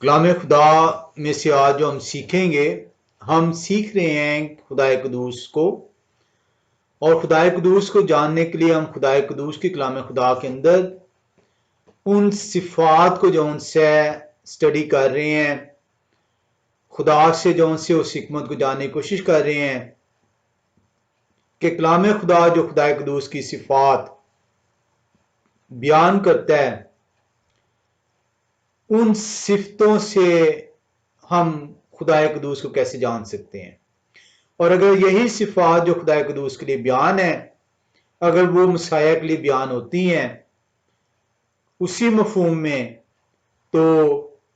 کلام خدا میں سے آج جو ہم سیکھیں گے، ہم سیکھ رہے ہیں خدا قدوس کو، اور خدا قدوس کو جاننے کے لیے ہم خدا قدوس کی کلام خدا کے اندر ان صفات کو جو ان سے اسٹڈی کر رہے ہیں، خدا سے جو ان سے اس حکمت کو جاننے کی کوشش کر رہے ہیں کہ کلام خدا جو خدا قدوس کی صفات بیان کرتا ہے، ان صفتوں سے ہم خدا قدوس کو کیسے جان سکتے ہیں، اور اگر یہی صفات جو خدا قدوس کے لیے بیان ہے، اگر وہ مسیح کے لیے بیان ہوتی ہیں اسی مفہوم میں، تو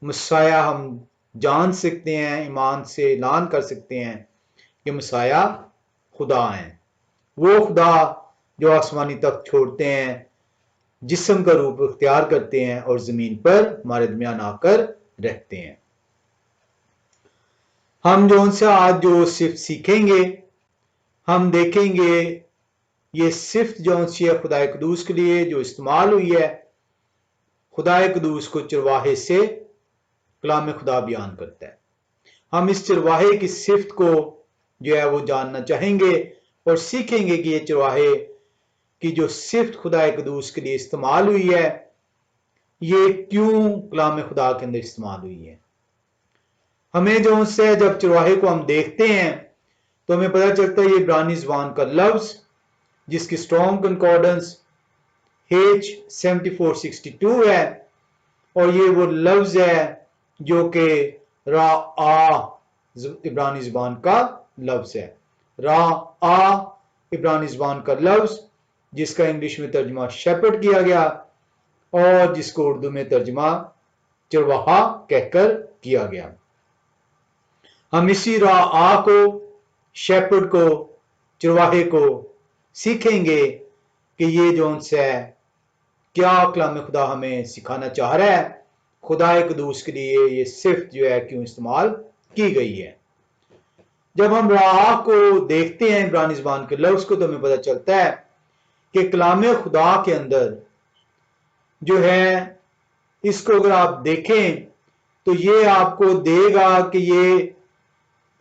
مسیح ہم جان سکتے ہیں، ایمان سے اعلان کر سکتے ہیں کہ مسیح خدا ہیں، وہ خدا جو آسمانی تخت چھوڑتے ہیں، جسم کا روپ اختیار کرتے ہیں اور زمین پر ہمارے درمیان آ کر رہتے ہیں۔ ہم جو ان سے آج جو صفت سیکھیں گے، ہم دیکھیں گے یہ صفت جو ان سے خدا قدوس کے لیے جو استعمال ہوئی ہے، خدا قدوس کو چرواہے سے کلام خدا بیان کرتا ہے۔ ہم اس چرواہے کی صفت کو جو ہے وہ جاننا چاہیں گے اور سیکھیں گے کہ یہ چرواہے کی جو صفت خدا قدوس کے لیے استعمال ہوئی ہے، یہ کیوں کلام خدا کے اندر استعمال ہوئی ہے۔ ہمیں جو ان سے جب چرواہے کو ہم دیکھتے ہیں تو ہمیں پتہ چلتا ہے یہ عبرانی زبان کا لفظ جس کی اسٹرانگ کنکارڈنس H7462 ہے، اور یہ وہ لفظ ہے جو کہ عبرانی زبان کا لفظ ہے۔ عبرانی زبان کا لفظ جس کا انگلش میں ترجمہ شیپرڈ کیا گیا اور جس کو اردو میں ترجمہ چرواہا کہہ کر کیا گیا۔ ہم اسی کو، شیپرڈ کو، چرواہے کو سیکھیں گے کہ یہ جو ان سے کیا کلام خدا ہمیں سکھانا چاہ رہا ہے، خدا قدوس کے لیے یہ صفت جو ہے کیوں استعمال کی گئی ہے۔ جب ہم کو دیکھتے ہیں عبرانی زبان کے لفظ کو تو ہمیں پتہ چلتا ہے کہ کلام خدا کے اندر جو ہے، اس کو اگر آپ دیکھیں تو یہ آپ کو دے گا کہ یہ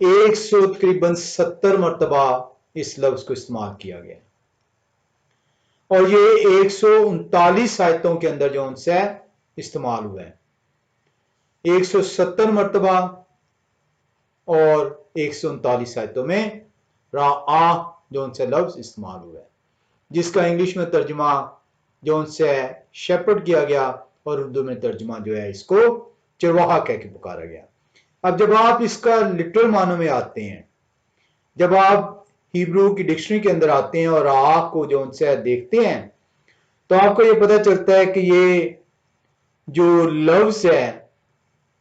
170 مرتبہ اس لفظ کو استعمال کیا گیا، اور یہ 139 آیتوں کے اندر جو ان سے استعمال ہوا ہے، 170 مرتبہ اور 139 آیتوں میں جو ان سے لفظ استعمال ہوا ہے، جس کا انگلش میں ترجمہ جو ان سے شیپرڈ کیا گیا اور اردو میں ترجمہ جو ہے اس کو چرواہا کہہ کے پکارا گیا۔ اب جب آپ اس کا لٹرل معنوں میں آتے ہیں، جب آپ ہیبرو کی ڈکشنری کے اندر آتے ہیں اور کو جو ان سے دیکھتے ہیں، تو آپ کو یہ پتہ چلتا ہے کہ یہ جو لفظ ہے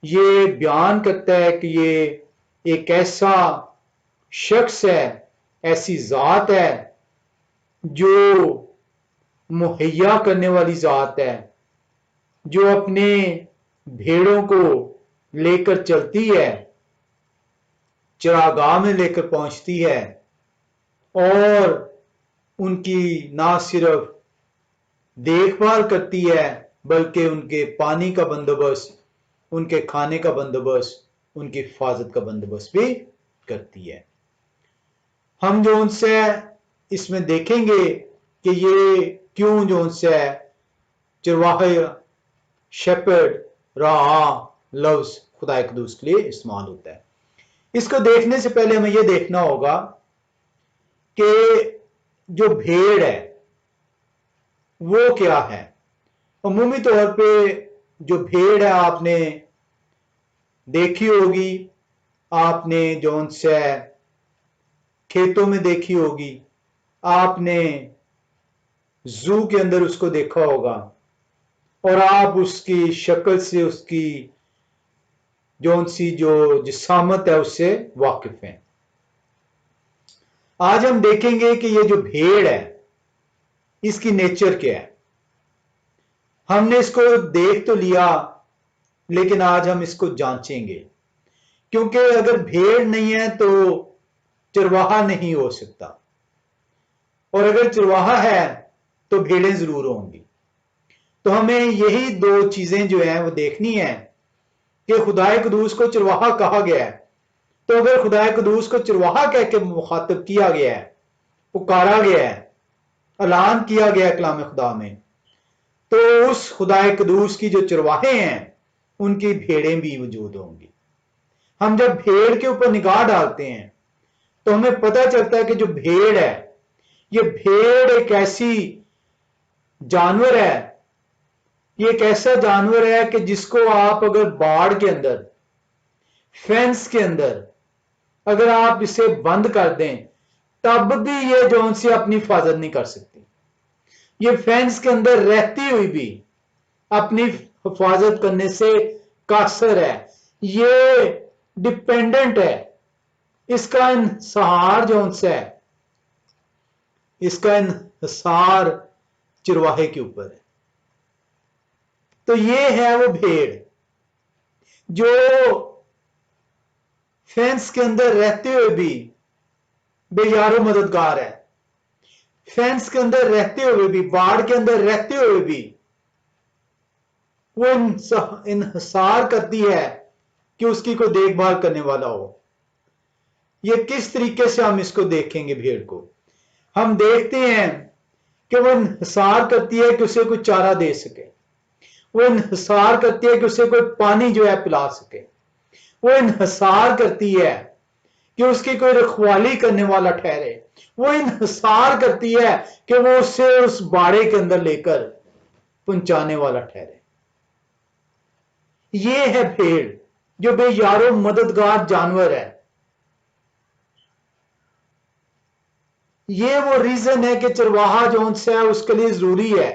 یہ بیان کرتا ہے کہ یہ ایک ایسا شخص ہے، ایسی ذات ہے جو مہیا کرنے والی ذات ہے، جو اپنے بھیڑوں کو لے کر چلتی ہے، چراگاہ میں لے کر پہنچتی ہے، اور ان کی نہ صرف دیکھ بھال کرتی ہے بلکہ ان کے پانی کا بندوبست، ان کے کھانے کا بندوبست، ان کی حفاظت کا بندوبست بھی کرتی ہے۔ ہم جو ان سے اس میں دیکھیں گے کہ یہ کیوں جو ان سے چرواہے، شیپرڈ، لفظ خدا قدوس کے لیے استعمال ہوتا ہے۔ اس کو دیکھنے سے پہلے ہمیں یہ دیکھنا ہوگا کہ جو بھیڑ ہے وہ کیا ہے۔ عمومی طور پہ جو بھیڑ ہے آپ نے دیکھی ہوگی، آپ نے جو ان سے کھیتوں میں دیکھی ہوگی، آپ نے زو کے اندر اس کو دیکھا ہوگا، اور آپ اس کی شکل سے، اس کی جو جسامت ہے اس سے واقف ہیں۔ آج ہم دیکھیں گے کہ یہ جو بھیڑ ہے اس کی نیچر کیا ہے۔ ہم نے اس کو دیکھ تو لیا، لیکن آج ہم اس کو جانچیں گے، کیونکہ اگر بھیڑ نہیں ہے تو چرواہا نہیں ہو سکتا، اور اگر چرواہا ہے تو بھیڑیں ضرور ہوں گی۔ تو ہمیں یہی دو چیزیں جو ہیں وہ دیکھنی ہیں کہ خدائے قدوس کو چرواہا کہا گیا ہے، تو اگر خدائے قدوس کو چرواہا کہہ کے مخاطب کیا گیا ہے، پکارا گیا ہے، اعلان کیا گیا ہے کلام خدا میں، تو اس خدائے قدوس کی جو چرواہے ہیں ان کی بھیڑیں بھی وجود ہوں گی۔ ہم جب بھیڑ کے اوپر نگاہ ڈالتے ہیں تو ہمیں پتہ چلتا ہے کہ جو بھیڑ ہے، یہ بھیڑ ایک ایسی جانور ہے، یہ ایک ایسا جانور ہے کہ جس کو آپ اگر باڑ کے اندر، فینس کے اندر اگر آپ اسے بند کر دیں تب بھی یہ جون سی اپنی حفاظت نہیں کر سکتی۔ یہ فینس کے اندر رہتی ہوئی بھی اپنی حفاظت کرنے سے قاصر ہے، یہ ڈیپینڈنٹ ہے، اس کا انحصار جون سے ہے، اس کا انحصار چرواہے کے اوپر ہے۔ تو یہ ہے وہ بھیڑ جو فینس کے اندر رہتے ہوئے بھی بے یار و مددگار ہے، فینس کے اندر رہتے ہوئے بھی، باڑ کے اندر رہتے ہوئے بھی وہ انحصار کرتی ہے کہ اس کی کوئی دیکھ بھال کرنے والا ہو۔ یہ کس طریقے سے ہم اس کو دیکھیں گے؟ بھیڑ کو ہم دیکھتے ہیں کہ وہ انحصار کرتی ہے کہ اسے کوئی چارہ دے سکے، وہ انحصار کرتی ہے کہ اسے کوئی پانی جو ہے پلا سکے، وہ انحصار کرتی ہے کہ اس کی کوئی رکھوالی کرنے والا ٹھہرے، وہ انحصار کرتی ہے کہ وہ اسے اس باڑے کے اندر لے کر پہنچانے والا ٹھہرے۔ یہ ہے بھیڑ جو بے یار و مددگار جانور ہے۔ یہ وہ ریزن ہے کہ چرواہا جون سے ہے اس کے لیے ضروری ہے،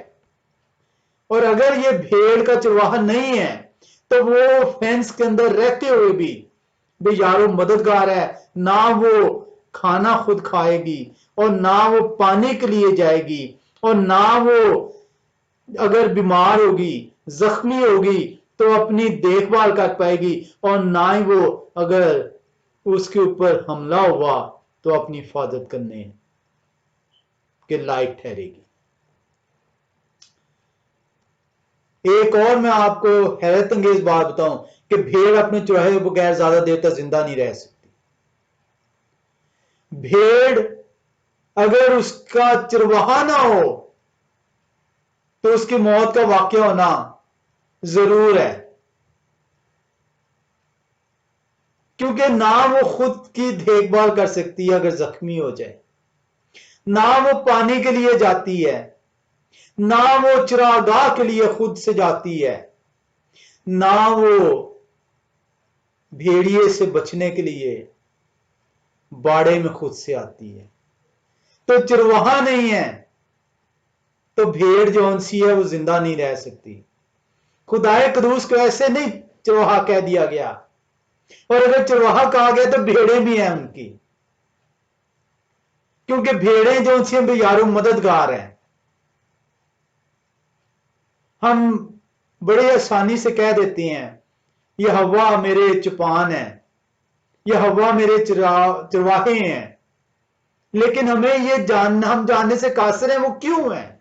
اور اگر یہ بھیڑ کا چرواہا نہیں ہے تو وہ فینس کے اندر رہتے ہوئے بھی بے یار و مددگار ہے، نہ وہ کھانا خود کھائے گی اور نہ وہ پانی کے لیے جائے گی، اور نہ وہ اگر بیمار ہوگی، زخمی ہوگی تو اپنی دیکھ بھال کر پائے گی، اور نہ ہی وہ اگر اس کے اوپر حملہ ہوا تو اپنی حفاظت کرنے کے لائق ٹھہرے گی۔ ایک اور میں آپ کو حیرت انگیز بات بتاؤں کہ بھیڑ اپنے چوہے کے بغیر زیادہ دیر تک زندہ نہیں رہ سکتی۔ بھیڑ اگر اس کا چرواہا نہ ہو تو اس کی موت کا واقع ہونا ضرور ہے، کیونکہ نہ وہ خود کی دیکھ بھال کر سکتی ہے اگر زخمی ہو جائے، نہ وہ پانی کے لیے جاتی ہے، نہ وہ چراگاہ کے لیے خود سے جاتی ہے، نہ وہ بھیڑیے سے بچنے کے لیے باڑے میں خود سے آتی ہے۔ تو چرواہا نہیں ہے تو بھیڑ جو انسی ہے وہ زندہ نہیں رہ سکتی۔ خدائے قدوس کو ایسے نہیں چرواہا کہہ دیا گیا، اور اگر چرواہا کہا گیا تو بھیڑیں بھی ہیں ان کی، کیونکہ بھیڑیں جو انسی بے یار و مددگار ہیں۔ ہم بڑے آسانی سے کہہ دیتے ہیں یہ ہوا میرے چپان ہیں، یہ ہوا میرے چرواہے ہیں، لیکن ہمیں یہ ہم جاننے سے قاصر ہیں وہ کیوں ہیں۔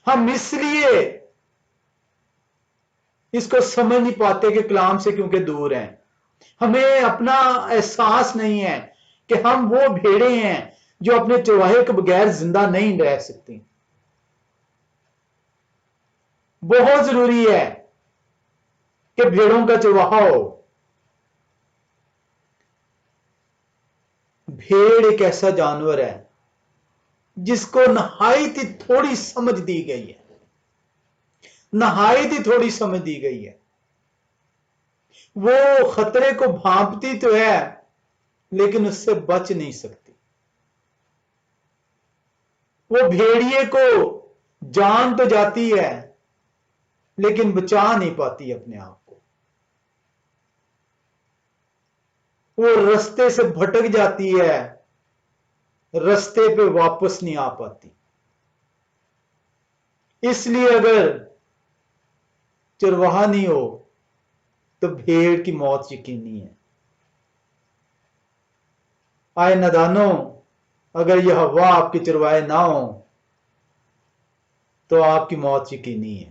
ہم اس لیے اس کو سمجھ نہیں پاتے کہ کلام سے کیونکہ دور ہیں، ہمیں اپنا احساس نہیں ہے کہ ہم وہ بھیڑیں ہیں جو اپنے چرواہے کے بغیر زندہ نہیں رہ سکتی۔ بہت ضروری ہے کہ بھیڑوں کا چرواہا ہو۔ بھیڑ ایک ایسا جانور ہے جس کو نہایت ہی تھوڑی سمجھ دی گئی ہے، نہایت ہی تھوڑی سمجھ دی گئی ہے۔ وہ خطرے کو بھانپتی تو ہے لیکن اس سے بچ نہیں سکتی۔ وہ بھیڑیے کو جان تو جاتی ہے لیکن بچا نہیں پاتی اپنے آپ کو۔ وہ رستے سے بھٹک جاتی ہے، رستے پہ واپس نہیں آ پاتی۔ اس لیے اگر چرواہا نہیں ہو تو بھیڑ کی موت یقینی ہے۔ آئے نادانوں، اگر یہ ہوا آپ کے چرواہے نہ ہوں تو آپ کی موت یقینی ہے۔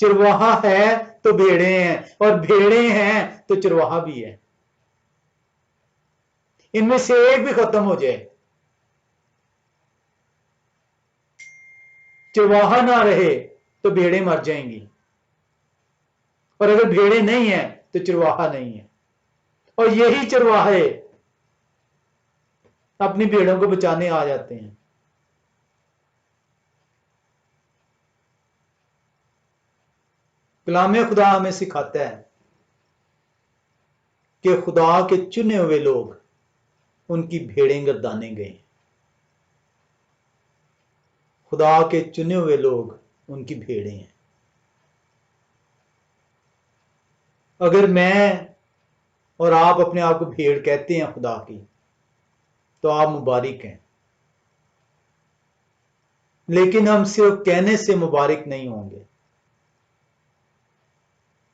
چرواہا ہے تو بھیڑیں ہیں، اور بھیڑیں ہیں تو چرواہا بھی ہے. ان میں سے ایک بھی ختم ہو جائے، چرواہا نہ رہے تو بھیڑیں مر جائیں گی، اور اگر بھیڑیں نہیں ہیں تو چرواہا نہیں ہے. اور یہی چرواہے اپنی بھیڑوں کو بچانے آ جاتے ہیں. کلام خدا ہمیں سکھاتا ہے کہ خدا کے چنے ہوئے لوگ ان کی بھیڑیں گردانے گئے. خدا کے چنے ہوئے لوگ ان کی بھیڑیں ہیں. اگر میں اور آپ اپنے آپ کو بھیڑ کہتے ہیں خدا کی، تو آپ مبارک ہیں، لیکن ہم صرف کہنے سے مبارک نہیں ہوں گے.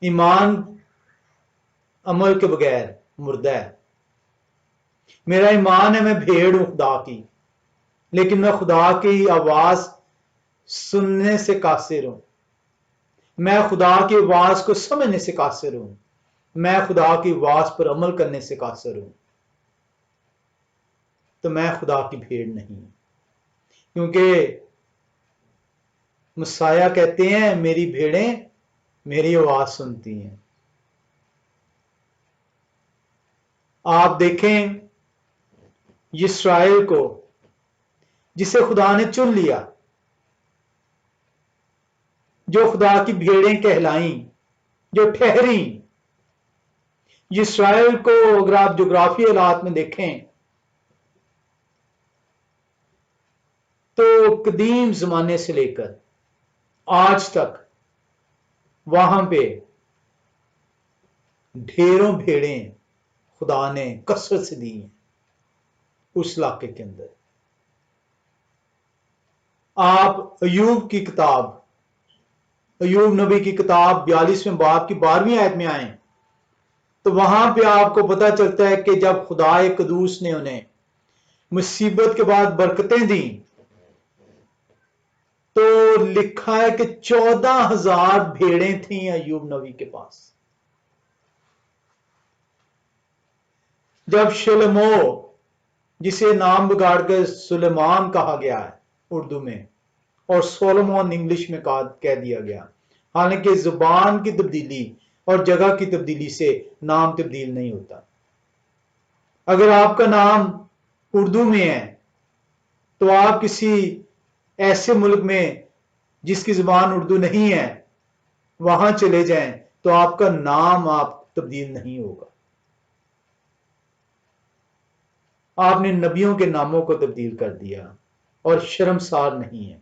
ایمان عمل کے بغیر مردہ ہے. میرا ایمان ہے میں بھیڑ ہوں خدا کی، لیکن میں خدا کی آواز سننے سے قاصر ہوں. میں خدا کی آواز کو سمجھنے سے قاصر ہوں. میں خدا کی آواز پر عمل کرنے سے قاصر ہوں. تو میں خدا کی بھیڑ نہیں ہوں. کیونکہ مسیح کہتے ہیں میری بھیڑیں میری آواز سنتی ہیں. آپ دیکھیں اسرائیل کو، جسے خدا نے چن لیا، جو خدا کی بھیڑیں کہلائیں، جو ٹھہریں. اسرائیل کو اگر آپ جغرافی حالات میں دیکھیں تو قدیم زمانے سے لے کر آج تک وہاں پہ ڈھیروں بھیڑیں خدا نے کثرت سے دی ہیں اس علاقے کے اندر. آپ ایوب کی کتاب، ایوب نبی کی کتاب 42ویں باب کی 12ویں آیت میں آئیں تو وہاں پہ آپ کو پتا چلتا ہے کہ جب خدا قدوس نے انہیں مصیبت کے بعد برکتیں دیں تو لکھا ہے کہ 14,000 بھیڑیں تھیں ایوب نبی کے پاس. جب شلمو، جسے نام بگاڑ کر سلیمان کہا گیا ہے اردو میں، اور سولومون انگلش میں کہہ دیا گیا، حالانکہ زبان کی تبدیلی اور جگہ کی تبدیلی سے نام تبدیل نہیں ہوتا. اگر آپ کا نام اردو میں ہے تو آپ کسی ایسے ملک میں جس کی زبان اردو نہیں ہے وہاں چلے جائیں تو آپ کا نام آپ تبدیل نہیں ہوگا. آپ نے نبیوں کے ناموں کو تبدیل کر دیا اور شرمسار نہیں ہے.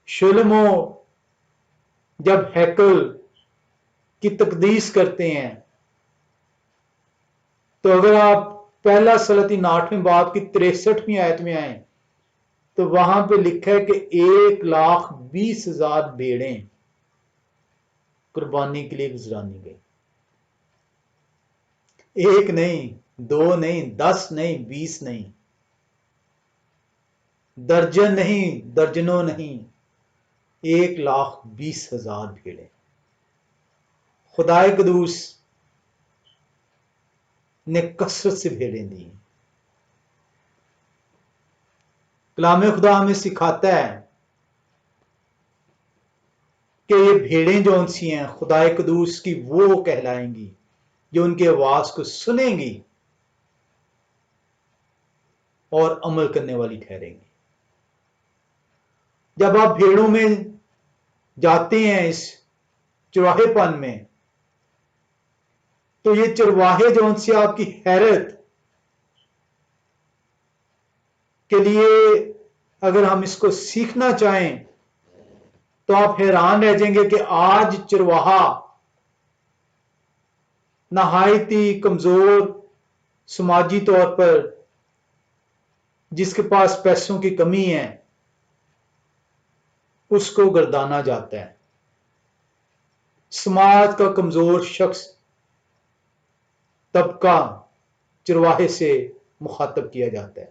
شلمو جب ہیکل کی تقدیس کرتے ہیں تو اگر آپ پہلا سلاطین 8ویں باب کی 63ویں آیت میں آئیں تو وہاں پہ لکھا ہے کہ 1,20,000 بھیڑیں قربانی کے لیے گزرانی گئی. ایک نہیں، دو نہیں، 10 نہیں، 20 نہیں، درجن نہیں، درجنوں نہیں، 1,20,000 بھیڑیں. خدائے قدوس نے کثرت سے بھیڑیں دی. کلام خدا ہمیں سکھاتا ہے کہ یہ بھیڑیں جو سی ہیں خدائے قدوس کی وہ کہلائیں گی جو ان کی آواز کو سنیں گی اور عمل کرنے والی ٹھہریں گی. جب آپ بھیڑوں میں جاتے ہیں اس چرواہے پن میں تو یہ چرواہے جو ان سے آپ کی حیرت کے لیے اگر ہم اس کو سیکھنا چاہیں تو آپ حیران رہ جائیں گے کہ آج چرواہا نہایتی کمزور سماجی طور پر جس کے پاس پیسوں کی کمی ہے اس کو گردانا جاتا ہے. سماج کا کمزور شخص طبقہ چرواہے سے مخاطب کیا جاتا ہے.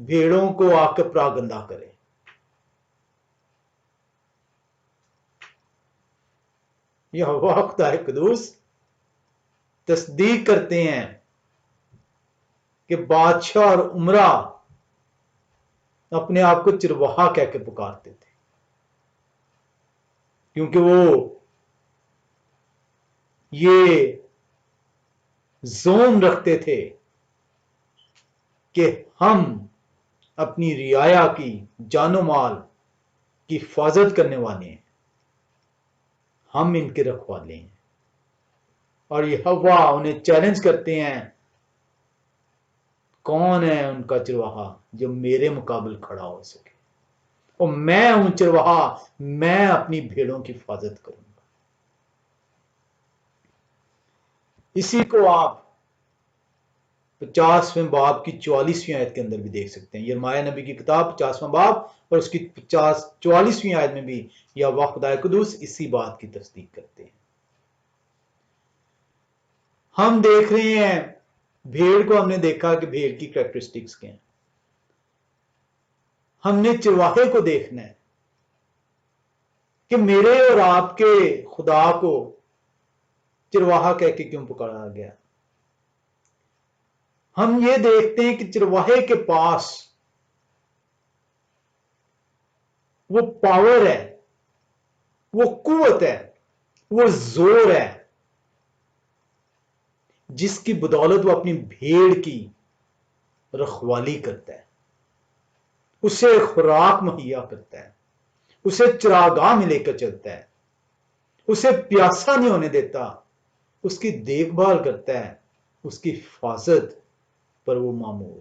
بھیڑوں کو آ کے پراگندہ کرے. یہوہ خدا قدوس تصدیق کرتے ہیں کہ بادشاہ اور عمرہ اپنے آپ کو چرواہا کہہ کے پکارتے تھے، کیونکہ وہ یہ زوم رکھتے تھے کہ ہم اپنی رعایا کی جان و مال کی حفاظت کرنے والے ہیں، ہم ان کے رکھوالے ہیں. اور یہوہ انہیں چیلنج کرتے ہیں، کون ہے ان کا چرواہا جو میرے مقابل کھڑا ہو سکے؟ اور میں ہوں چرواہا، میں اپنی بھیڑوں کی حفاظت کروں گا. اسی کو آپ 50ویں باب کی 44ویں آیت کے اندر بھی دیکھ سکتے ہیں. یرمایہ نبی کی کتاب 50واں باب اور اس کی 44ویں آیت میں بھی یہوہ خدا قدوس اسی بات کی تصدیق کرتے ہیں. ہم دیکھ رہے ہیں بھیڑ کو، ہم نے دیکھا کہ بھیڑ کی کریکٹرسٹکس کیا ہیں. ہم نے چرواہے کو دیکھنا ہے کہ میرے اور آپ کے خدا کو چرواہا کہہ کے کیوں پکارا گیا. ہم یہ دیکھتے ہیں کہ چرواہے کے پاس وہ پاور ہے، وہ قوت ہے، وہ زور ہے جس کی بدولت وہ اپنی بھیڑ کی رکھوالی کرتا ہے، اسے خوراک مہیا کرتا ہے، اسے چراگاہ میں لے کر چلتا ہے، اسے پیاسا نہیں ہونے دیتا، اس کی دیکھ بھال کرتا ہے، اس کی حفاظت پر وہ مامور.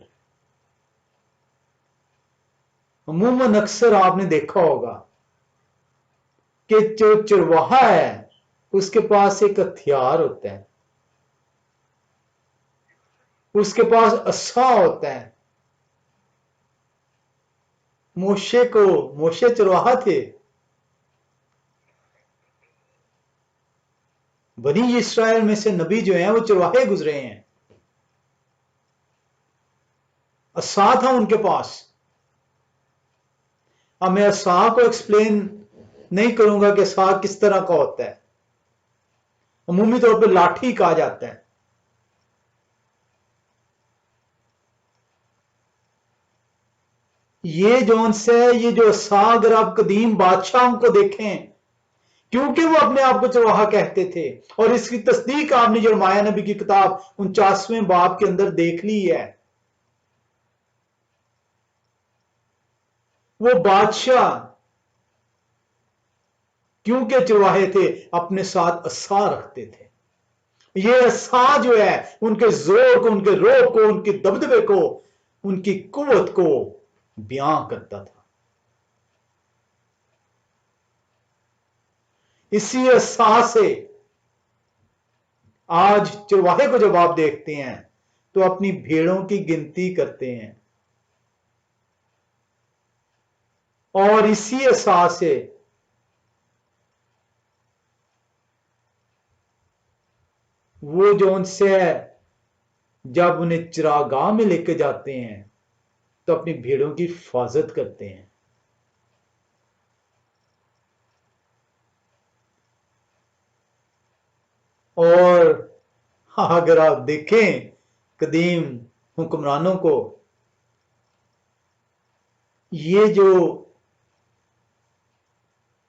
عموماً اکثر آپ نے دیکھا ہوگا کہ جو چرواہا ہے اس کے پاس ایک ہتھیار ہوتا ہے، اس کے پاس عصا ہوتا ہے. موشے چرواہا تھے، بنی اسرائیل میں سے نبی جو ہیں وہ چرواہے گزرے ہیں، عصا تھا ان کے پاس. اب میں عصا کو ایکسپلین نہیں کروں گا کہ عصا کس طرح کا ہوتا ہے، عمومی طور پہ لاٹھی کہا جاتا ہے. یہ جون سے یہ جو عصا، اگر آپ قدیم بادشاہوں کو دیکھیں، کیونکہ وہ اپنے آپ کو چرواہا کہتے تھے، اور اس کی تصدیق آپ نے یرمایہ نبی کی کتاب 49ویں باب کے اندر دیکھ لی ہے. وہ بادشاہ کیونکہ چرواہے تھے اپنے ساتھ عصا رکھتے تھے. یہ عصا جو ہے ان کے زور کو، ان کے روح کو، ان کے دبدبے کو، ان کی قوت کو بیان کرتا تھا. اسی عصا سے آج چرواہے کو جب آپ دیکھتے ہیں تو اپنی بھیڑوں کی گنتی کرتے ہیں، اور اسی عصا سے وہ جو ان سے جب انہیں چراگاہ میں لے کے جاتے ہیں تو اپنی بھیڑوں کی حفاظت کرتے ہیں. اور اگر آپ دیکھیں قدیم حکمرانوں کو، یہ جو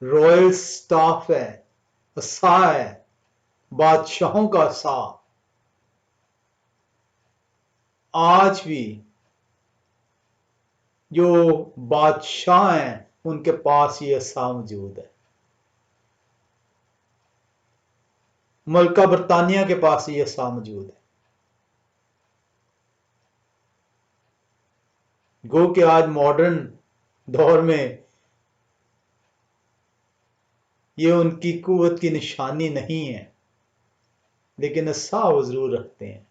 رائل سٹاف ہے، عصا ہے، بادشاہوں کا عصا، آج بھی جو بادشاہ ہیں ان کے پاس یہ عصا موجود ہے. ملکہ برطانیہ کے پاس یہ عصا موجود ہے. گو کہ آج ماڈرن دور میں یہ ان کی قوت کی نشانی نہیں ہے، لیکن عصا وہ ضرور رکھتے ہیں.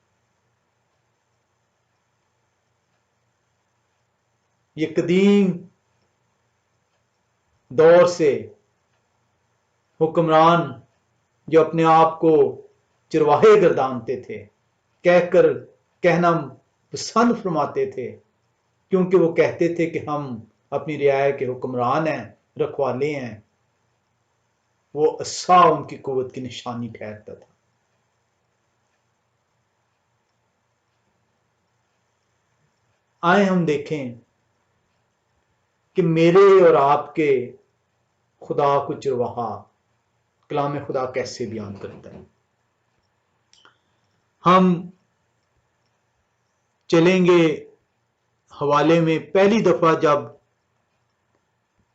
یہ قدیم دور سے حکمران جو اپنے آپ کو چرواہے گردانتے تھے، کہنا پسند فرماتے تھے کیونکہ وہ کہتے تھے کہ ہم اپنی رعایا کے حکمران ہیں، رکھوالے ہیں، وہ عصا ان کی قوت کی نشانی ٹھہرتا تھا۔ آئے ہم دیکھیں کہ میرے اور آپ کے خدا کو چرواہا کلام خدا کیسے بیان کرتا ہے۔ ہم چلیں گے حوالے میں، پہلی دفعہ جب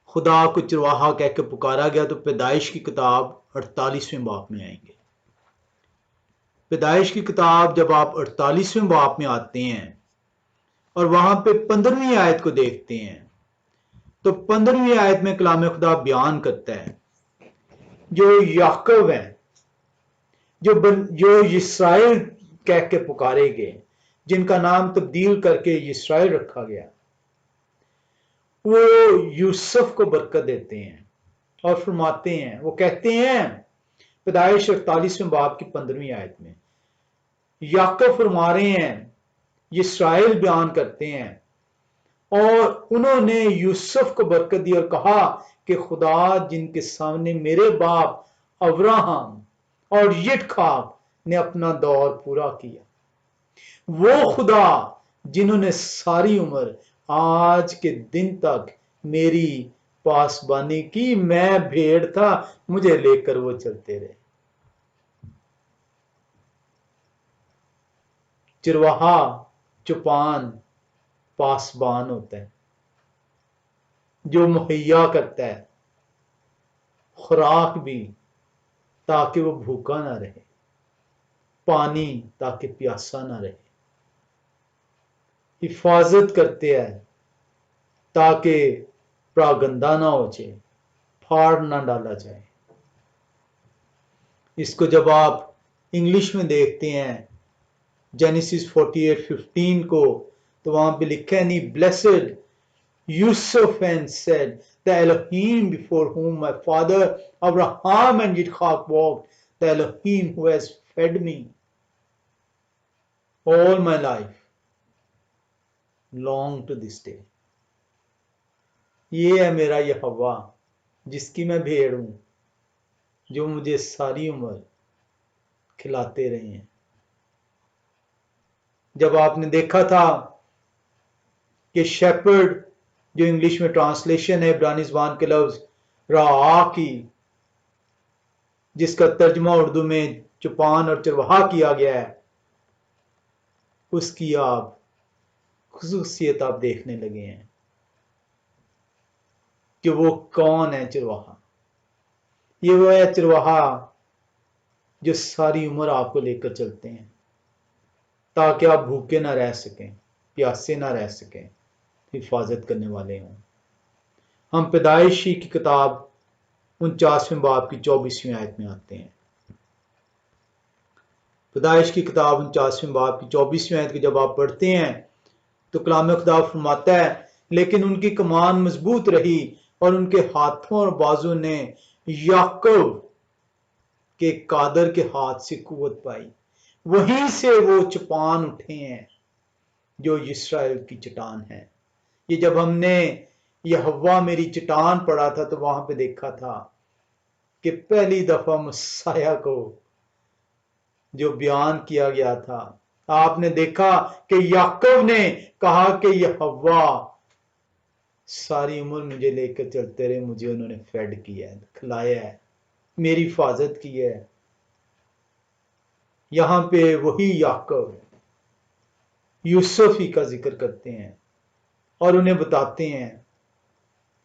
خدا کو چرواہا کہہ کے پکارا گیا تو پیدائش کی کتاب 48ویں باب میں آئیں گے۔ پیدائش کی کتاب جب آپ 48ویں باب میں آتے ہیں اور وہاں پہ 15ویں آیت کو دیکھتے ہیں تو 15ویں آیت میں کلام خدا بیان کرتا ہے جو یعقوب ہیں، جو اسرائیل کہہ کے پکارے گئے، جن کا نام تبدیل کر کے اسرائیل رکھا گیا، وہ یوسف کو برکت دیتے ہیں اور فرماتے ہیں، وہ کہتے ہیں پیدائش 48ویں باب کی 15ویں آیت میں، یعقوب فرما رہے ہیں، اسرائیل بیان کرتے ہیں، اور انہوں نے یوسف کو برکت دی اور کہا کہ خدا جن کے سامنے میرے باپ ابراہم اور یٹخاق نے اپنا دور پورا کیا، وہ خدا جنہوں نے ساری عمر آج کے دن تک میری پاسبانی کی، میں بھیڑ تھا، مجھے لے کر وہ چلتے رہے۔ چرواہا چوپان پاسبان ہوتا ہے جو مہیا کرتا ہے خوراک بھی تاکہ وہ بھوکا نہ رہے، پانی تاکہ پیاسا نہ رہے، حفاظت کرتے ہیں تاکہ پراگندہ نہ ہو جائے، پھاڑ نہ ڈالا جائے۔ اس کو جب آپ انگلش میں دیکھتے ہیں جینیسس 48:15 کو، تو وہاں پہ لکھا ہے، نہیں blessed Yusuf and said, the Elohim before whom my father Abraham and Yitzchak walked, the Elohim who has fed me all my life, long to this day. یہ ہے میرا یہوہ جس کی میں بھیڑ ہوں، جو مجھے ساری عمر کھلاتے رہے ہیں۔ جب آپ نے دیکھا تھا کہ شیپرڈ، جو انگلش میں ٹرانسلیشن ہے عبرانی زبان کے لفظ رعا کی، جس کا ترجمہ اردو میں چوپان اور چرواہا کیا گیا ہے، اس کی آپ خصوصیت آپ دیکھنے لگے ہیں کہ وہ کون ہے چرواہا۔ یہ وہ ہے چرواہا جو ساری عمر آپ کو لے کر چلتے ہیں تاکہ آپ بھوکے نہ رہ سکیں، پیاسے نہ رہ سکیں، حفاظت کرنے والے ہوں۔ ہم پیدائشی کی کتاب 49ویں باب کی 24ویں آیت میں آتے ہیں۔ پیدائش کی کتاب 49ویں باب کی 24ویں آیت کی جب آپ پڑھتے ہیں تو کلام خدا فرماتا ہے، لیکن ان کی کمان مضبوط رہی اور ان کے ہاتھوں اور بازو نے یعقوب کے قادر کے ہاتھ سے قوت پائی، وہیں سے وہ چپان اٹھے ہیں جو اسرائیل کی چٹان ہے۔ یہ جب ہم نے یہوہ میری چٹان پڑھا تھا تو وہاں پہ دیکھا تھا کہ پہلی دفعہ مسیح کو جو بیان کیا گیا تھا، آپ نے دیکھا کہ یعقوب نے کہا کہ یہوہ ساری عمر مجھے لے کر چلتے رہے، مجھے انہوں نے فیڈ کیا ہے، کھلایا ہے، میری حفاظت کی ہے۔ یہاں پہ وہی یعقوب یوسف ہی کا ذکر کرتے ہیں اور انہیں بتاتے ہیں،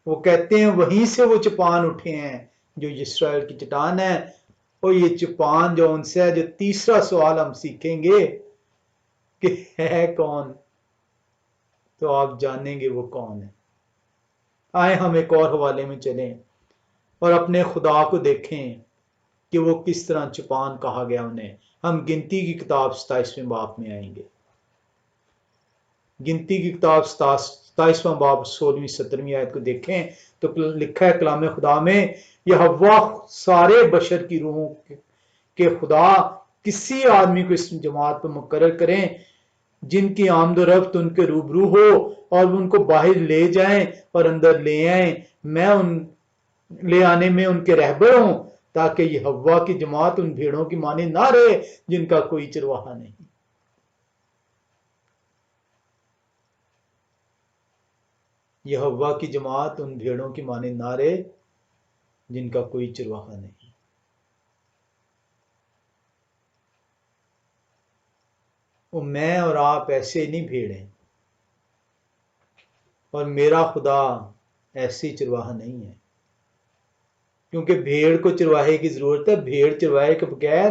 وہ کہتے ہیں وہیں سے وہ چپان اٹھے ہیں جو اسرائیل کی چٹان ہے۔ اور یہ چپان جو ان سے ہے، جو تیسرا سوال ہم سیکھیں گے کہ ہے کون، تو آپ جانیں گے وہ کون ہے۔ آئے ہم ایک اور حوالے میں چلیں اور اپنے خدا کو دیکھیں کہ وہ کس طرح چپان کہا گیا انہیں۔ ہم گنتی کی کتاب 27ویں باب میں آئیں گے۔ گنتی کی کتاب 27واں باب 16ویں 17ویں آیت کو دیکھیں تو لکھا ہے کلام خدا میں، یہوہ سارے بشر کی روحوں کے خدا کسی آدمی کو اس جماعت پر مقرر کریں جن کی آمد و رفت ان کے روبرو ہو اور ان کو باہر لے جائیں اور اندر لے آئیں، میں ان لے آنے میں ان کے رہبر ہوں، تاکہ یہ حوا کی جماعت ان بھیڑوں کی مانند نہ رہے جن کا کوئی چرواہا نہیں۔ یہ حوا کی جماعت ان بھیڑوں کی مانند نہ رہے جن کا کوئی چرواہا نہیں۔ وہ میں اور آپ ایسے نہیں بھیڑ ہیں، اور میرا خدا ایسی چرواہا نہیں ہے، کیونکہ بھیڑ کو چرواہے کی ضرورت ہے۔ بھیڑ چرواہے کے بغیر،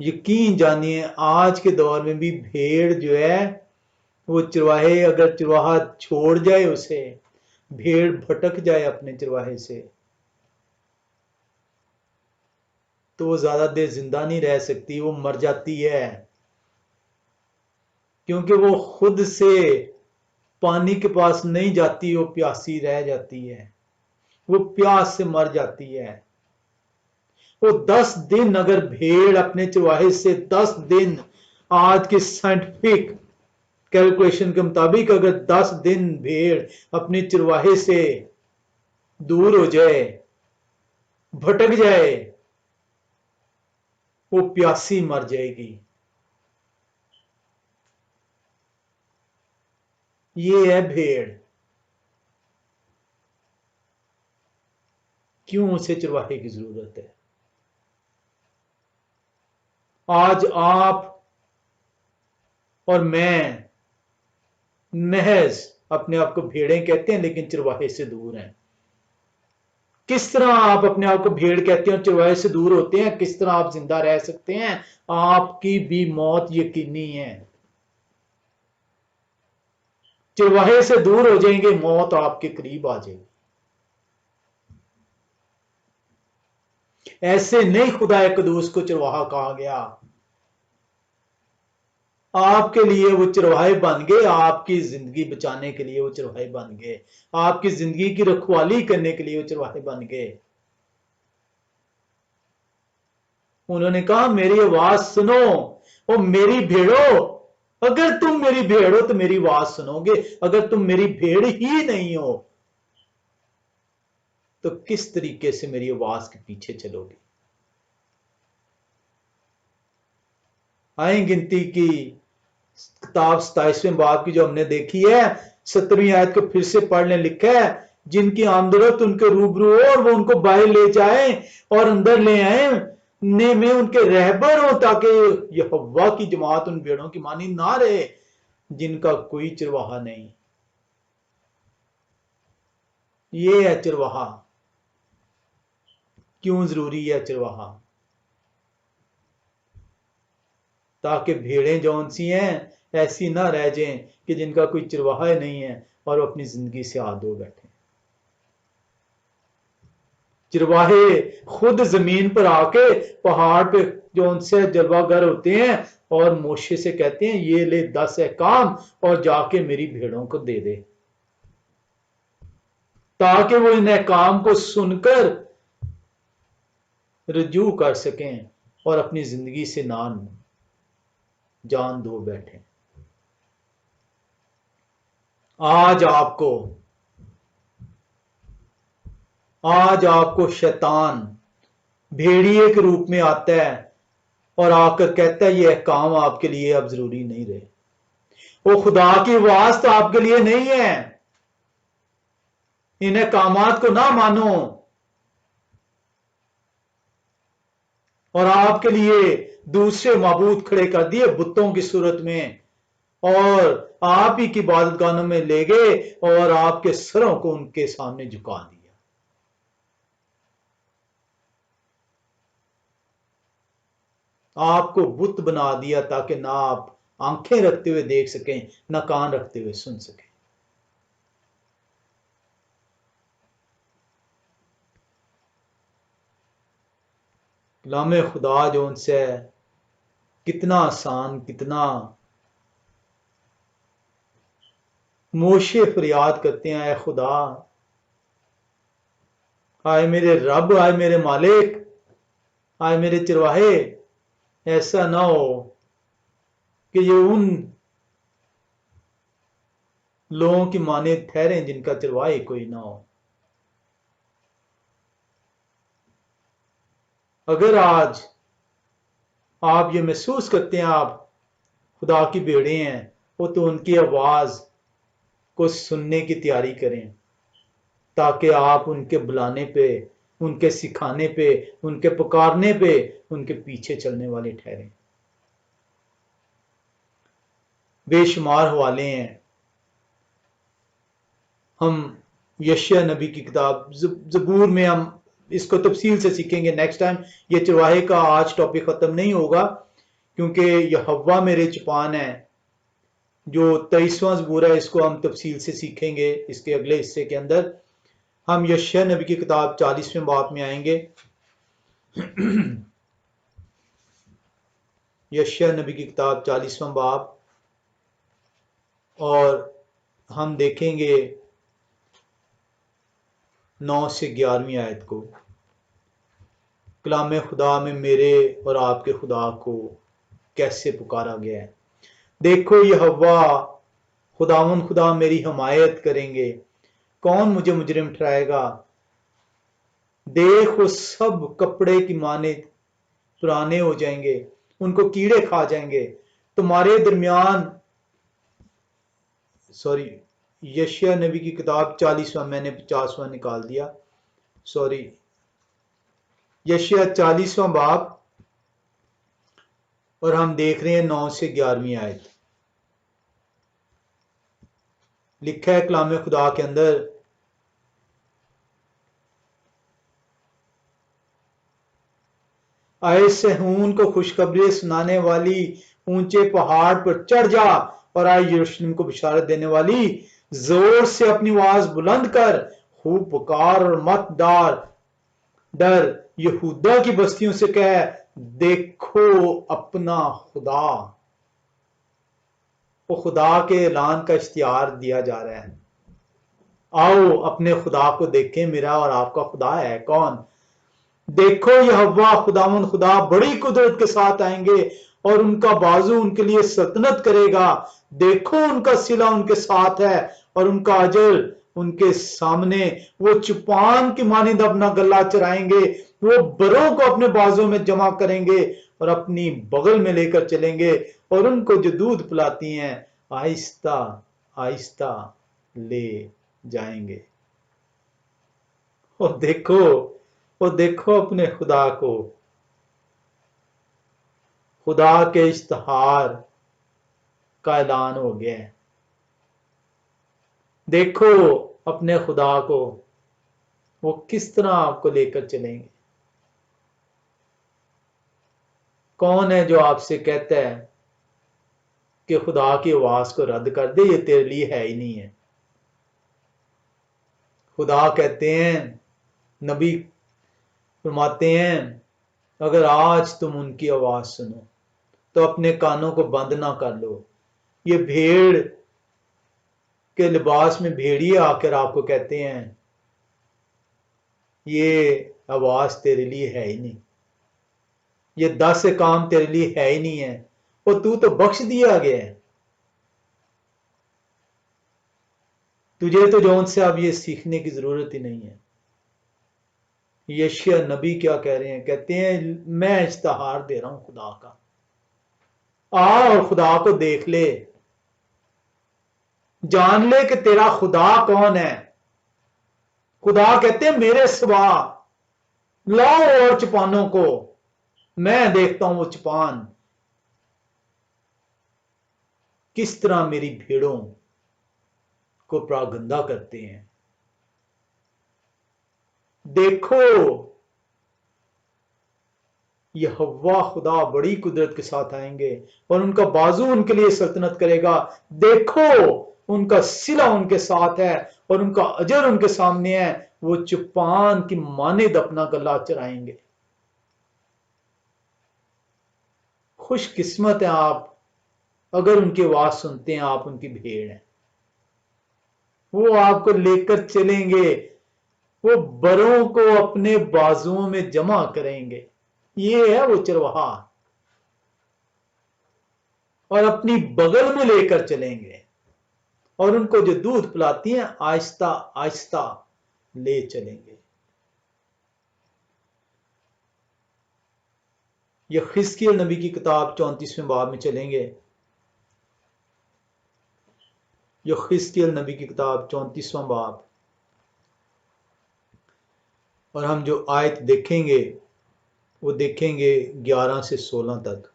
یقین جانیے آج کے دور میں بھی بھیڑ جو ہے وہ چرواہے، اگر چرواہا چھوڑ جائے اسے، بھیڑ بھٹک جائے اپنے چرواہے سے، تو وہ زیادہ دیر زندہ نہیں رہ سکتی، وہ مر جاتی ہے، کیونکہ وہ خود سے پانی کے پاس نہیں جاتی، وہ پیاسی رہ جاتی ہے، وہ پیاس سے مر جاتی ہے۔ وہ 10 دن اگر بھیڑ اپنے چرواہے سے 10 دن، آج کے سائنٹیفک کیلکولیشن کے مطابق اگر 10 دن بھیڑ اپنے چرواہے سے دور ہو جائے، بھٹک جائے، وہ پیاسی مر جائے گی۔ یہ ہے بھیڑ۔ کیوں اسے چرواہے کی ضرورت ہے؟ آج آپ اور میں محض اپنے آپ کو بھیڑیں کہتے ہیں لیکن چرواہے سے دور ہیں۔ کس طرح آپ اپنے آپ کو بھیڑ کہتے ہیں اور چرواہے سے دور ہوتے ہیں؟ کس طرح آپ زندہ رہ سکتے ہیں؟ آپ کی بھی موت یقینی ہے۔ چرواہے سے دور ہو جائیں گے، موت آپ کے قریب آ جائے گی۔ ایسے نہیں خدا قدوس کو چرواہا کہا گیا۔ آپ کے لیے وہ چرواہے بن گئے، آپ کی زندگی بچانے کے لیے وہ چرواہے بن گئے، آپ کی زندگی کی رکھوالی کرنے کے لیے وہ چرواہے بن گئے۔ انہوں نے کہا میری آواز سنو، او میری بھیڑو، اگر تم میری بھیڑ ہو تو میری آواز سنو گے، اگر تم میری بھیڑ ہی نہیں ہو تو کس طریقے سے میری آواز کے پیچھے چلو گے؟ آئیں گنتی کی کتاب 27ویں باب کی جو ہم نے دیکھی ہے، 17ویں آیت کو پھر سے پڑھ لیں، لکھا ہے جن کی آمدرت ان کے روبرو ہو اور وہ ان کو باہر لے جائیں اور اندر لے آئیں، نے میں ان کے رہبر ہوں، تاکہ یہ حوا کی جماعت ان بھیڑوں کی مانند نہ رہے جن کا کوئی چرواہا نہیں۔ یہ ہے چرواہا۔ کیوں ضروری ہے چرواہا؟ تاکہ بھیڑیں جون سی ہیں ایسی نہ رہ جائیں کہ جن کا کوئی چرواہا نہیں ہے اور وہ اپنی زندگی سے ہاتھ دھو بیٹھے۔ چرواہے خود زمین پر آ کے پہاڑ پہ جو ان سے جلوہ گر ہوتے ہیں اور موشے سے کہتے ہیں یہ لے 10 احکام اور جا کے میری بھیڑوں کو دے دے، تاکہ وہ ان احکام کو سن کر رجوع کر سکیں اور اپنی زندگی سے جان دھو بیٹھیں۔ آج آپ کو شیطان بھیڑیے کے روپ میں آتا ہے اور آ کر کہتا ہے یہ احکام آپ کے لیے اب ضروری نہیں رہے، وہ خدا کی آواز تو آپ کے لیے نہیں ہے، ان احکامات کو نہ مانو، اور آپ کے لیے دوسرے معبود کھڑے کر دیے بتوں کی صورت میں، اور آپ ہی کی عبادت گاہوں میں لے گئے اور آپ کے سروں کو ان کے سامنے جھکا دیا۔ آپ کو بت بنا دیا تاکہ نہ آپ آنکھیں رکھتے ہوئے دیکھ سکیں، نہ کان رکھتے ہوئے سن سکیں۔ کلام خدا جو ان سے کتنا آسان، کتنا موشے فریاد کرتے ہیں، اے خدا، آئے میرے رب، آئے میرے مالک، آئے میرے چرواہے، ایسا نہ ہو کہ یہ ان لوگوں کی مانند ٹھہریں جن کا چرواہے کوئی نہ ہو۔ اگر آج آپ یہ محسوس کرتے ہیں آپ خدا کی بھیڑیں ہیں، وہ تو ان کی آواز کو سننے کی تیاری کریں، تاکہ آپ ان کے بلانے پہ، ان کے سکھانے پہ، ان کے پکارنے پہ ان کے پیچھے چلنے والے ٹھہریں۔ بے شمار حوالے ہیں، ہم یشیاء نبی کی کتاب زبور میں ہم اس کو تفصیل سے سیکھیں گے نیکسٹ ٹائم۔ یہ چرواہے کا آج ٹاپک ختم نہیں ہوگا، کیونکہ یہوہ میرے چپان ہے جو 23واں زبور ہے، اس کو ہم تفصیل سے سیکھیں گے اس کے اگلے حصے کے اندر۔ ہم یشیاء نبی کی کتاب 40ویں باب میں آئیں گے۔ یشیاء نبی کی کتاب 40واں باب، اور ہم دیکھیں گے 9 سے 11ویں آیت کو۔ کلام خدا میں میرے اور آپ کے خدا کو کیسے پکارا گیا ہے۔ دیکھو یہوہ خداوند خدا میری حمایت کریں گے، کون مجھے مجرم ٹھہرائے گا؟ دیکھ وہ سب کپڑے کی مانند پرانے ہو جائیں گے، ان کو کیڑے کھا جائیں گے۔ تمہارے درمیان یشیاء نبی کی کتاب 40واں، میں نے 50واں نکال دیا، یشیاء 40واں باب، اور ہم دیکھ رہے ہیں 9 سے 11ویں آیت۔ لکھا ہے کلام خدا کے اندر، اے صہیون کو خوشخبری سنانے والی اونچے پہاڑ پر چڑھ جا، اور اے یروشلم کو بشارت دینے والی زور سے اپنی آواز بلند کر، خوب پکار اور مت ڈر، یہودا کی بستیوں سے کہہ دیکھو اپنا خدا۔ وہ خدا کے اعلان کا اشتہار دیا جا رہا ہے، آؤ اپنے خدا کو دیکھیں، میرا اور آپ کا خدا ہے کون؟ دیکھو یہوہ خداوند خدا بڑی قدرت کے ساتھ آئیں گے، اور ان کا بازو ان کے لیے سلطنت کرے گا۔ دیکھو ان کا صلہ ان کے ساتھ ہے، اور ان کا اجر ان کے سامنے۔ وہ چپان کی مانند اپنا گلہ چرائیں گے، وہ بروں کو اپنے بازوں میں جمع کریں گے اور اپنی بغل میں لے کر چلیں گے، اور ان کو جو دودھ پلاتی ہیں آہستہ آہستہ لے جائیں گے۔ اور دیکھو اپنے خدا کو، خدا کے اشتہار کا اعلان ہو گیا ہے۔ دیکھو اپنے خدا کو، وہ کس طرح آپ کو لے کر چلیں گے۔ کون ہے جو آپ سے کہتا ہے کہ خدا کی آواز کو رد کر دے، یہ تیرے لیے ہے ہی نہیں ہے؟ خدا کہتے ہیں، نبی فرماتے ہیں، اگر آج تم ان کی آواز سنو تو اپنے کانوں کو بند نہ کر لو۔ یہ بھیڑ کے لباس میں بھیڑیے آ کر آپ کو کہتے ہیں یہ آواز تیرے لیے ہے ہی نہیں، یہ 10 کام تیرے لیے ہے ہی نہیں ہے، اور تو بخش دیا گیا ہے۔ تجھے تو جون سے اب یہ سیکھنے کی ضرورت ہی نہیں ہے۔ یشیاء نبی کیا کہہ رہے ہیں؟ کہتے ہیں میں اشتہار دے رہا ہوں خدا کا، آ اور خدا کو دیکھ لے، جان لے کہ تیرا خدا کون ہے۔ خدا کہتے ہیں میرے سوا لاؤ اور چپانوں کو، میں دیکھتا ہوں وہ چپان کس طرح میری بھیڑوں کو پراگندہ کرتے ہیں۔ دیکھو یہوہ خدا بڑی قدرت کے ساتھ آئیں گے، اور ان کا بازو ان کے لیے سلطنت کرے گا۔ دیکھو ان کا صلہ ان کے ساتھ ہے، اور ان کا اجر ان کے سامنے ہے، وہ چپان کی مانند اپنا گلہ چرائیں گے۔ خوش قسمت ہیں آپ اگر ان کی آواز سنتے ہیں، آپ ان کی بھیڑ ہیں، وہ آپ کو لے کر چلیں گے، وہ بروں کو اپنے بازوؤں میں جمع کریں گے۔ یہ ہے وہ چرواہا۔ اور اپنی بغل میں لے کر چلیں گے، اور ان کو جو دودھ پلاتی ہیں آہستہ آہستہ لے چلیں گے۔ یہ حزقیل نبی کی کتاب 34ویں باب میں چلیں گے، یہ حزقیل نبی کی کتاب 34واں باب، اور ہم جو آیت دیکھیں گے وہ دیکھیں گے 11 سے 16 تک۔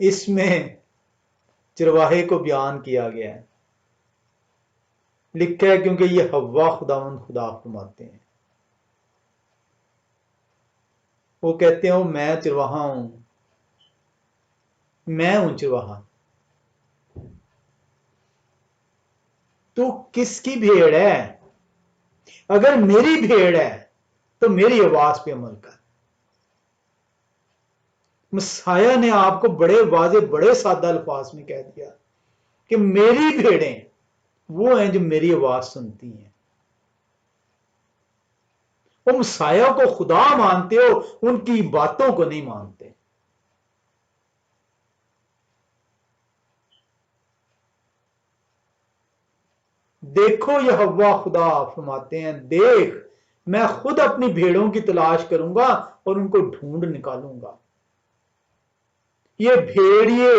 اس میں چرواہے کو بیان کیا گیا ہے، لکھا ہے کیونکہ یہ حوا خداوند خدا فرماتے ہیں، وہ کہتے ہیں میں چرواہا ہوں، میں ہوں چرواہا، تو کس کی بھیڑ ہے؟ اگر میری بھیڑ ہے تو میری آواز پہ عمل کر۔ مسیح نے آپ کو بڑے واضح بڑے سادہ الفاظ میں کہہ دیا کہ میری بھیڑیں وہ ہیں جو میری آواز سنتی ہیں۔ وہ مسیح کو خدا مانتے ہو، ان کی باتوں کو نہیں مانتے۔ دیکھو یہوہ خدا فرماتے ہیں، دیکھ میں خود اپنی بھیڑوں کی تلاش کروں گا اور ان کو ڈھونڈ نکالوں گا۔ یہ بھیڑیے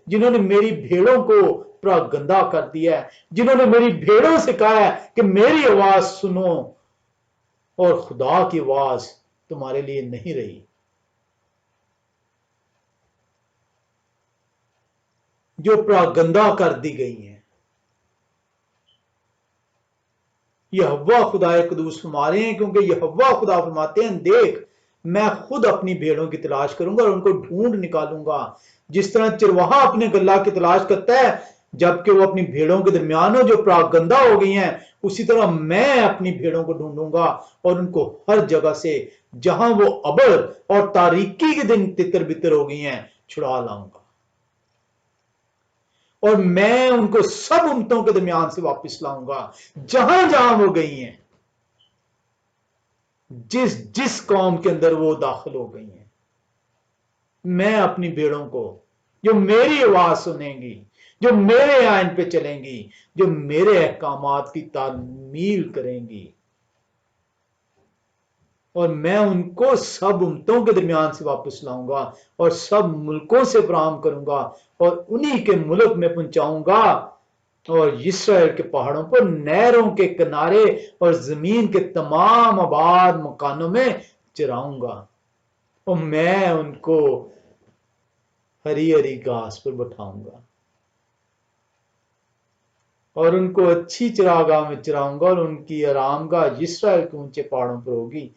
جنہوں نے میری بھیڑوں کو پراگندہ کر دیا ہے، جنہوں نے میری بھیڑوں سے کہا ہے کہ میری آواز سنو، اور خدا کی آواز تمہارے لیے نہیں رہی۔ جو پراگندہ کر دی گئی ہیں۔ یہوہ خدا قدوس فرما رہے ہیں، کیونکہ یہوہ خدا فرماتے ہیں دیکھ میں خود اپنی بھیڑوں کی تلاش کروں گا اور ان کو ڈھونڈ نکالوں گا، جس طرح چرواہا اپنے گلہ کی تلاش کرتا ہے جبکہ وہ اپنی بھیڑوں کے درمیان جو پراگندہ ہو گئی ہیں، اسی طرح میں اپنی بھیڑوں کو ڈھونڈوں گا اور ان کو ہر جگہ سے جہاں وہ ابر اور تاریکی کے دن تتر بتر ہو گئی ہیں چھڑا لاؤں گا، اور میں ان کو سب امتوں کے درمیان سے واپس لاؤں گا جہاں جہاں وہ گئی ہیں، جس جس قوم کے اندر وہ داخل ہو گئی ہیں۔ میں اپنی بھیڑوں کو جو میری آواز سنیں گی، جو میرے آئین پہ چلیں گی، جو میرے احکامات کی تعمیل کریں گی، اور میں ان کو سب امتوں کے درمیان سے واپس لاؤں گا اور سب ملکوں سے فراہم کروں گا اور انہی کے ملک میں پہنچاؤں گا، اور اسرائیل کے پہاڑوں پر نہروں کے کنارے اور زمین کے تمام آباد مکانوں میں چراؤں گا، اور میں ان کو ہری ہری گھاس پر بٹھاؤں گا اور ان کو اچھی چراگاہ میں چراؤں گا، اور ان کی آرام گاہ اسرائیل کے اونچے پہاڑوں پر ہوگی،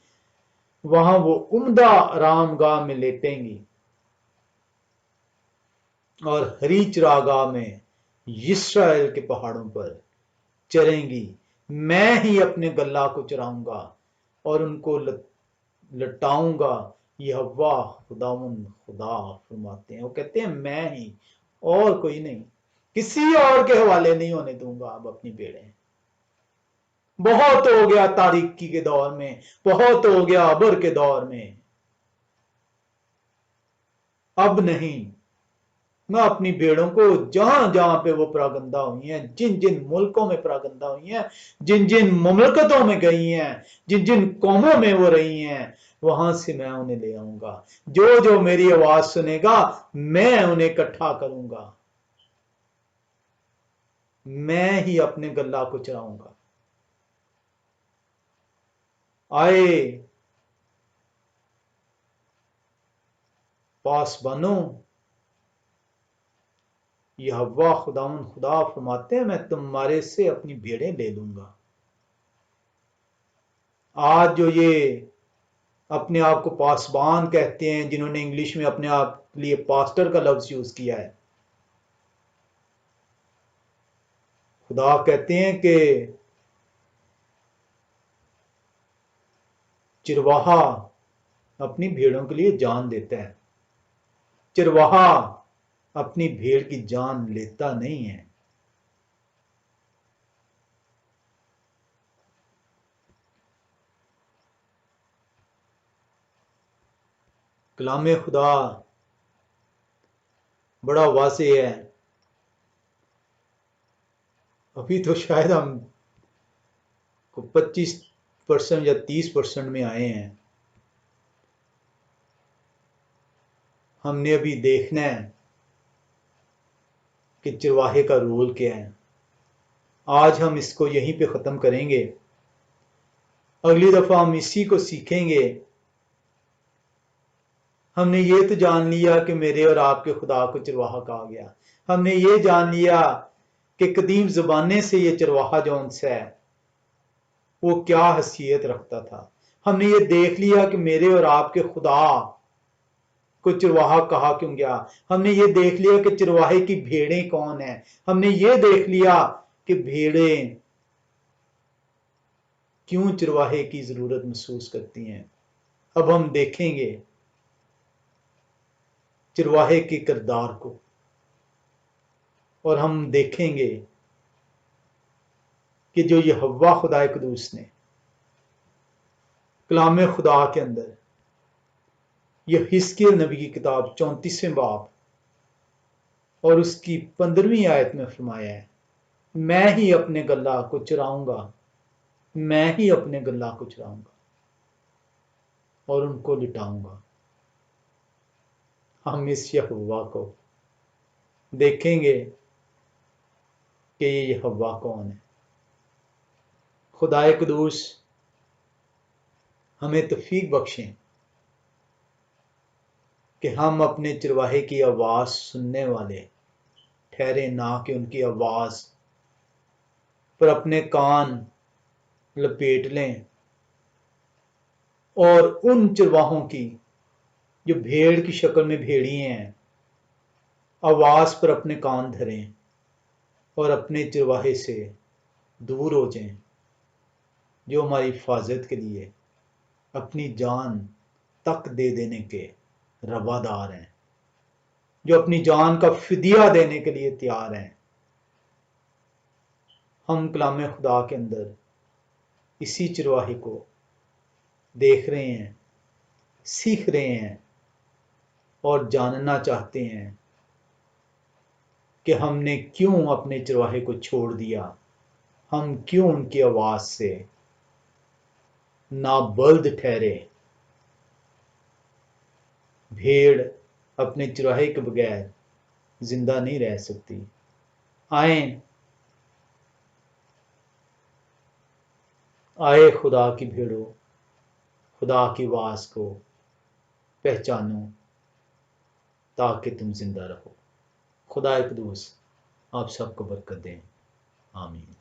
وہاں وہ عمدہ آرام گاہ میں لیٹیں گی اور ہری چراگاہ میں اسرائیل کے پہاڑوں پر چریں گی۔ میں ہی اپنے گلہ کو چراؤں گا اور ان کو لٹاؤں گا، یہوہ خداوند خدا فرماتے ہیں۔ وہ کہتے ہیں میں ہی، اور کوئی نہیں، کسی اور کے حوالے نہیں ہونے دوں گا اب اپنی بھیڑیں۔ بہت ہو گیا تاریکی کے دور میں، بہت ہو گیا ابر کے دور میں، اب نہیں۔ میں اپنی بھیڑوں کو جہاں جہاں پہ وہ پراگندہ ہوئی ہیں، جن جن ملکوں میں پراگندہ ہوئی ہیں، جن جن مملکتوں میں گئی ہیں، جن جن قوموں میں وہ رہی ہیں، وہاں سے میں انہیں لے آؤں گا۔ جو جو میری آواز سنے گا میں انہیں اکٹھا کروں گا، میں ہی اپنے گلہ کو چراؤں گا۔ آئے پاس بنو، یہوہ خداوند خدا فرماتے ہیں میں تمہارے سے اپنی بھیڑیں لے لوں گا۔ آج جو یہ اپنے آپ کو پاسبان کہتے ہیں، جنہوں نے انگلش میں اپنے آپ کے لیے پاسٹر کا لفظ یوز کیا ہے، خدا کہتے ہیں کہ چرواہا اپنی بھیڑوں کے لیے جان دیتا ہے، چرواہا اپنی بھیڑ کی جان لیتا نہیں ہے۔ کلام خدا بڑا واضح ہے. ابھی تو شاید ہم 25% یا 30% میں آئے ہیں. ہم نے ابھی دیکھنا ہے کہ چرواہے کا رول کیا ہے. آج ہم اس کو یہیں پہ ختم کریں گے. اگلی دفعہ ہم اسی کو سیکھیں گے. ہم نے یہ تو جان لیا کہ میرے اور آپ کے خدا کو چرواہا کہا گیا. ہم نے یہ جان لیا کہ قدیم زمانے سے یہ چرواہا جون سا ہے وہ کیا حیثیت رکھتا تھا. ہم نے یہ دیکھ لیا کہ میرے اور آپ کے خدا کو چرواہا کہا کیوں گیا. ہم نے یہ دیکھ لیا کہ چرواہے کی بھیڑیں کون ہیں. ہم نے یہ دیکھ لیا کہ بھیڑیں کیوں چرواہے کی ضرورت محسوس کرتی ہیں. اب ہم دیکھیں گے چرواہے کے کردار کو، اور ہم دیکھیں گے کہ جو یہ حوا خدا قدوس نے کلام خدا کے اندر یہ حزقیل نبی کی کتاب 34ویں باب اور اس کی 15ویں آیت میں فرمایا ہے، میں ہی اپنے گلہ کو چراؤں گا، میں ہی اپنے گلہ کو چراؤں گا اور ان کو لٹاؤں گا. ہم اس یہوہ کو دیکھیں گے کہ یہ یہوہ کون ہے. خدا قدوس ہمیں توفیق بخشیں کہ ہم اپنے چرواہے کی آواز سننے والے ٹھہرے، نہ کہ ان کی آواز پر اپنے کان لپیٹ لیں اور ان چرواہوں کی جو بھیڑ کی شکل میں بھیڑی ہیں آواز پر اپنے کان دھریں اور اپنے چرواہے سے دور ہو جائیں جو ہماری حفاظت کے لیے اپنی جان تک دے دینے کے روادار ہیں، جو اپنی جان کا فدیہ دینے کے لیے تیار ہیں. ہم کلام خدا کے اندر اسی چرواہے کو دیکھ رہے ہیں، سیکھ رہے ہیں اور جاننا چاہتے ہیں کہ ہم نے کیوں اپنے چرواہے کو چھوڑ دیا. ہم کیوں ان کی آواز سے نابلد ٹھہرے. بھیڑ اپنے چرواہے کے بغیر زندہ نہیں رہ سکتی. آئے خدا کی بھیڑو، خدا کی آواز کو پہچانو تاکہ تم زندہ رہو. خدا قدوس آپ سب کو برکت دیں. آمین.